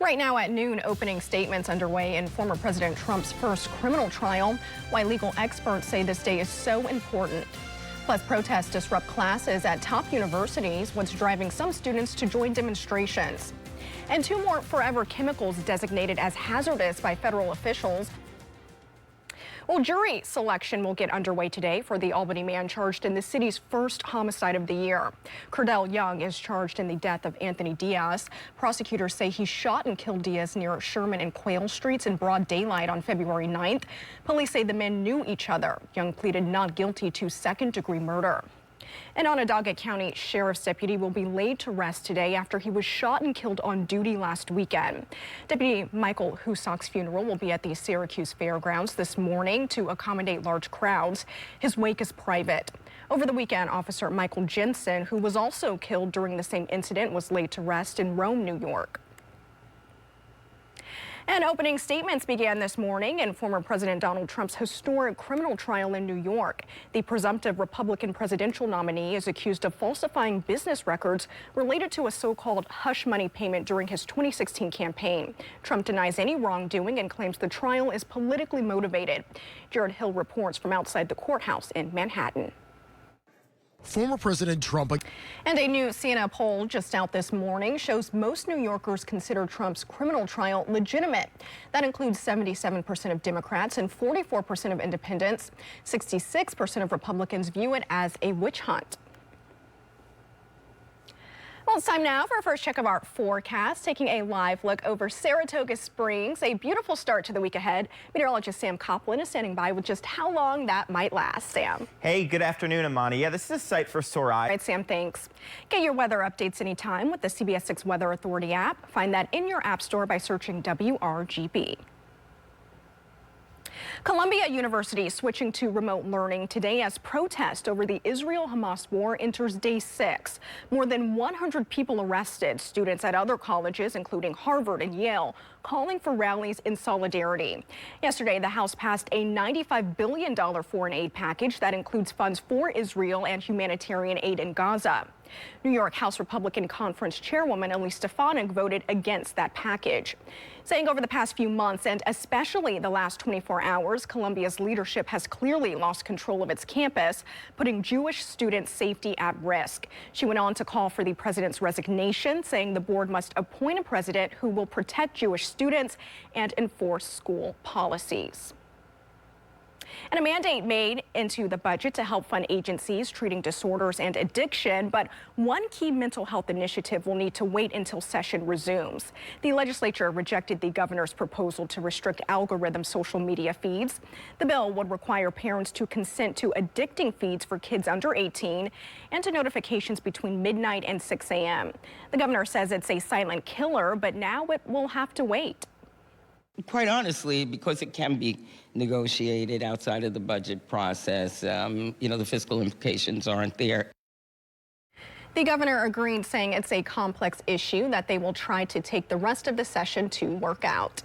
Right now at noon, opening statements underway in former President Trump's first criminal trial. Why legal experts say this day is so important. Plus, protests disrupt classes at top universities, what's driving some students to join demonstrations. And two more forever chemicals designated as hazardous by federal officials. Well, jury selection will get underway today for the Albany man charged in the city's first homicide of the year. Cordell Young is charged in the death of Anthony Diaz. Prosecutors say he shot and killed Diaz near Sherman and Quayle Streets in broad daylight on February 9th. Police say the men knew each other. Young pleaded not guilty to second-degree murder. An Onondaga County Sheriff's deputy will be laid to rest today after he was shot and killed on duty last weekend. Deputy Michael Husak's funeral will be at the Syracuse Fairgrounds this morning to accommodate large crowds. His wake is private. Over the weekend, Officer Michael Jensen, who was also killed during the same incident, was laid to rest in Rome, New York. And opening statements began this morning in former President Donald Trump's historic criminal trial in New York. The presumptive Republican presidential nominee is accused of falsifying business records related to a so-called hush money payment during his 2016 campaign. Trump denies any wrongdoing and claims the trial is politically motivated. Jared Hill reports from outside the courthouse in Manhattan. Former President Trump. And a new CNN poll just out this morning shows most New Yorkers consider Trump's criminal trial legitimate. That includes 77% of Democrats and 44% of independents. 66% of Republicans view it as a witch hunt. Well, it's time now for our first check of our forecast, taking a live look over Saratoga Springs. A beautiful start to the week ahead. Meteorologist Sam Copeland is standing by with just how long that might last. Sam. Hey, good afternoon, Amani. Yeah, this is a sight for sore eyes. All right, Sam, thanks. Get your weather updates anytime with the CBS 6 Weather Authority app. Find that in your app store by searching WRGB. Columbia University is switching to remote learning today as protest over the Israel-Hamas war enters day 6. More than 100 people arrested, students at other colleges, including Harvard and Yale, calling for rallies in solidarity. Yesterday, the House passed a $95 billion foreign aid package that includes funds for Israel and humanitarian aid in Gaza. New York House Republican Conference Chairwoman Elise Stefanik voted against that package, saying over the past few months and especially the last 24 hours, Columbia's leadership has clearly lost control of its campus, putting Jewish students' safety at risk. She went on to call for the president's resignation, saying the board must appoint a president who will protect Jewish students and enforce school policies. And a mandate made into the budget to help fund agencies treating disorders and addiction. But one key mental health initiative will need to wait until session resumes. The legislature rejected the governor's proposal to restrict algorithm social media feeds. The bill would require parents to consent to addicting feeds for kids under 18 and to notifications between midnight and 6 a.m. The governor says it's a silent killer, but now it will have to wait. Quite honestly, because it can be negotiated outside of the budget process, the fiscal implications aren't there. The governor agreed, saying it's a complex issue that they will try to take the rest of the session to work out.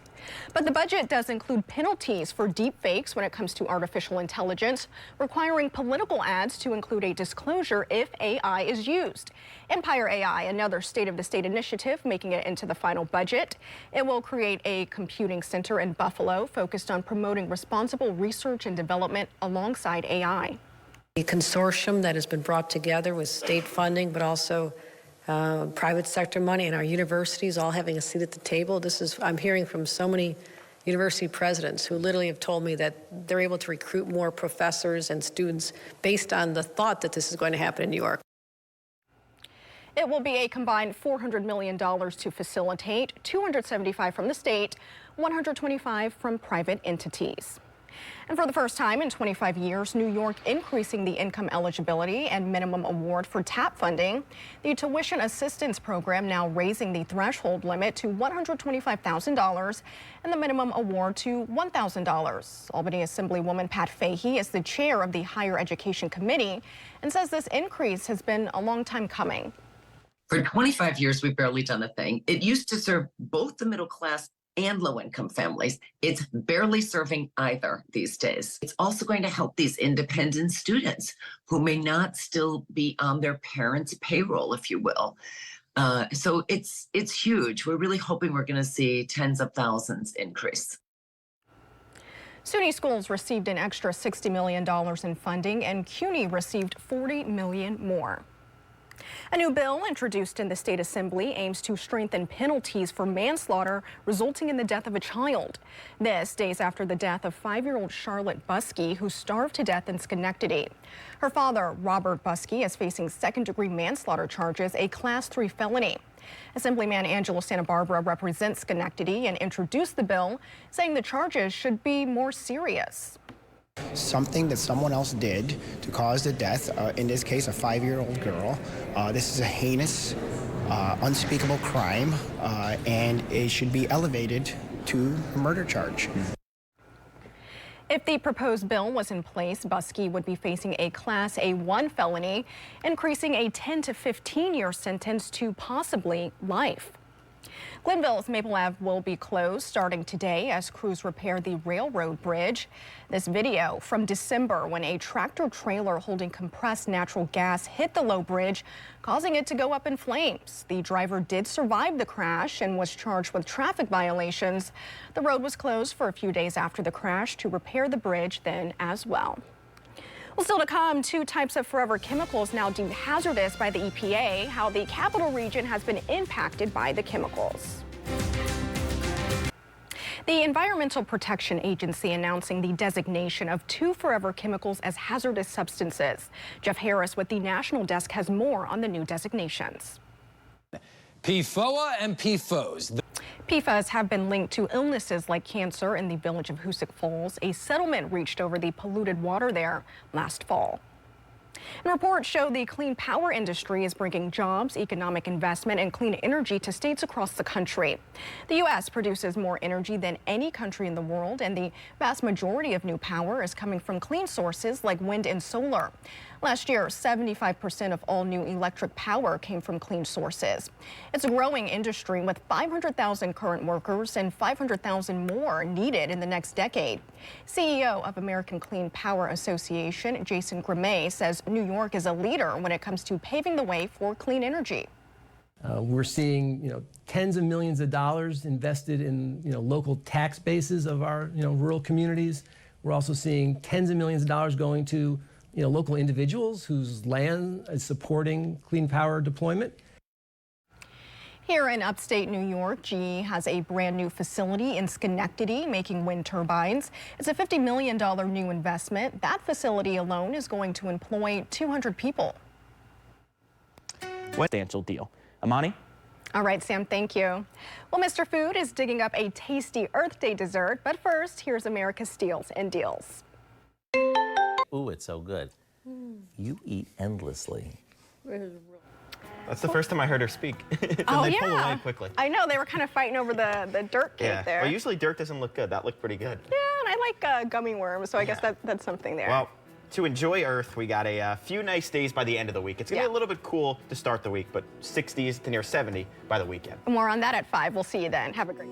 But the budget does include penalties for deep fakes when it comes to artificial intelligence, requiring political ads to include a disclosure if AI is used. Empire AI, another state-of-the-state initiative, making it into the final budget. It will create a computing center in Buffalo focused on promoting responsible research and development alongside AI. A consortium that has been brought together with state funding, but also private sector money, and our universities all having a seat at the table. I'm hearing from so many university presidents who literally have told me that they're able to recruit more professors and students based on the thought that this is going to happen in New York. It will be a combined $400 million to facilitate, $275 from the state, $125 from private entities. And for the first time in 25 years, New York increasing the income eligibility and minimum award for TAP funding. The tuition assistance program now raising the threshold limit to $125,000 and the minimum award to $1,000. Albany Assemblywoman Pat Fahey is the chair of the Higher Education Committee and says this increase has been a long time coming. For 25 years, we've barely done a thing. It used to serve both the middle class and low-income families. It's barely serving either these days. It's also going to help these independent students who may not still be on their parents' payroll, if you will. So it's huge. We're really hoping we're going to see tens of thousands increase. SUNY schools received an extra $60 million in funding, and CUNY received $40 million more. A new bill introduced in the state assembly aims to strengthen penalties for manslaughter resulting in the death of a child. This days after the death of 5-year-old Charlotte Buskey, who starved to death in Schenectady. Her father, Robert Buskey, is facing second-degree manslaughter charges, a Class 3 felony. Assemblyman Angelo Santa Barbara represents Schenectady and introduced the bill, saying the charges should be more serious. Something that someone else did to cause the death, in this case a 5-year-old girl. This is a heinous, unspeakable crime, and it should be elevated to a murder charge. If the proposed bill was in place, Buskey would be facing a Class A1 felony, increasing a 10 to 15-year sentence to possibly life. Glenville's Maple Ave will be closed starting today as crews repair the railroad bridge. This video from December when a tractor trailer holding compressed natural gas hit the low bridge, causing it to go up in flames. The driver did survive the crash and was charged with traffic violations. The road was closed for a few days after the crash to repair the bridge then as well. Well, still to come, 2 types of forever chemicals now deemed hazardous by the EPA, how the capital region has been impacted by the chemicals. The Environmental Protection Agency announcing the designation of 2 forever chemicals as hazardous substances. Jeff Harris with the National Desk has more on the new designations. PFOA and PFOS. PFAS have been linked to illnesses like cancer in the village of Hoosick Falls. A settlement reached over the polluted water there last fall. And reports show the clean power industry is bringing jobs, economic investment, and clean energy to states across the country. The U.S. produces more energy than any country in the world, and the vast majority of new power is coming from clean sources like wind and solar. Last year, 75% of all new electric power came from clean sources. It's a growing industry with 500,000 current workers and 500,000 more needed in the next decade. CEO of American Clean Power Association, Jason Grimet, says New York is a leader when it comes to paving the way for clean energy. We're seeing, tens of millions of dollars invested in, local tax bases of our, rural communities. We're also seeing tens of millions of dollars going to local individuals whose land is supporting clean power deployment. Here in upstate New York, GE has a brand new facility in Schenectady making wind turbines. It's a $50 million new investment. That facility alone is going to employ 200 people. Substantial deal. Amani? All right, Sam, thank you. Well, Mr. Food is digging up a tasty Earth Day dessert, but first, here's America's Steals and Deals. Ooh, it's so good. You eat endlessly. That's the first time I heard her speak. Oh, they yeah. pull away quickly. I know, they were kind of fighting over the dirt cake there. Well, usually dirt doesn't look good. That looked pretty good. Yeah, and I like gummy worms, so I guess that's something there. Well, to enjoy Earth, we got a few nice days by the end of the week. It's going to be a little bit cool to start the week, but 60s to near 70 by the weekend. More on that at 5. We'll see you then. Have a great